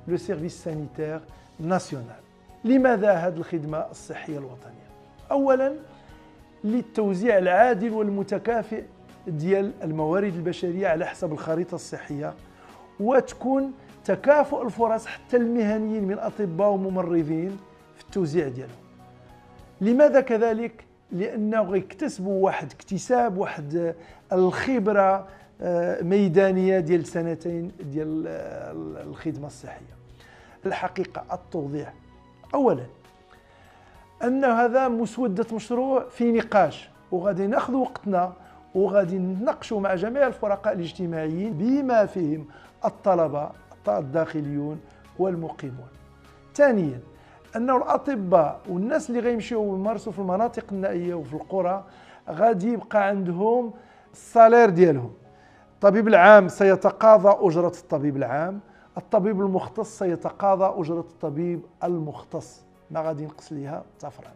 لو سيرفيس سانيتير ناسيونال. لماذا هذه الخدمة الصحية الوطنية؟ أولاً للتوزيع العادل والمتكافئ ديال الموارد البشرية على حسب الخريطة الصحية، وتكون تكافؤ الفرص حتى المهنيين من أطباء وممرضين في التوزيع ديالهم. لماذا كذلك؟ لأنه يكتسبوا اكتساب واحد الخبرة ميدانية ديال سنتين ديال الخدمة الصحية. الحقيقة التوضيح، أولا أن هذا مسودة مشروع في نقاش، وغادي ناخذ وقتنا وغادي نناقشوا مع جميع الفرقاء الاجتماعيين بما فيهم الطلبة الداخليون والمقيمون. ثانيا أنه الأطباء والناس اللي غيمشيو يمارسوا في المناطق النائية وفي القرى غادي يبقى عندهم السالير ديالهم. الطبيب العام سيتقاضى أجرة الطبيب العام، الطبيب المختص سيتقاضى أجرة الطبيب المختص، ما غادي ينقص ليها طفرا.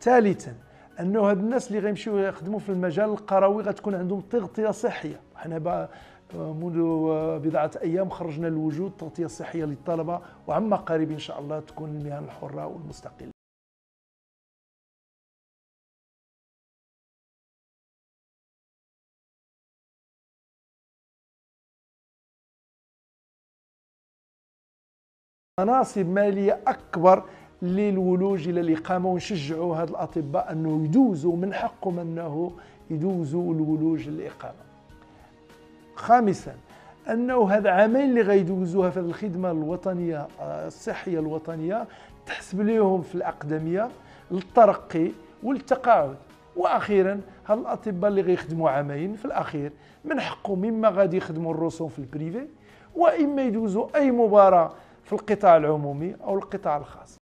ثالثا أنه هاد الناس اللي غيمشيو يخدموا في المجال القروي غتكون عندهم تغطية صحية. حنا منذ بضعة أيام خرجنا لوجود تغطية صحية للطلبة، وعما قريب إن شاء الله تكون المهن الحرة والمستقلة. مناصب مالية أكبر للولوج إلى الإقامة، ونشجعوا هاد الأطباء أنه يدوزوا، من حقهم أنه يدوزوا الولوج للإقامة. خامسا أنه هاد عامين اللي غيدوزوها في الخدمة الوطنية الصحية الوطنية تحسب لهم في الأقدمية للترقي والتقاعد. وأخيرا هاد الأطباء اللي غيخدموا عامين في الأخير من حقهم إما غادي يخدموا الرسوم في البريفي، وإما يدوزوا أي مباراة في القطاع العمومي أو القطاع الخاص.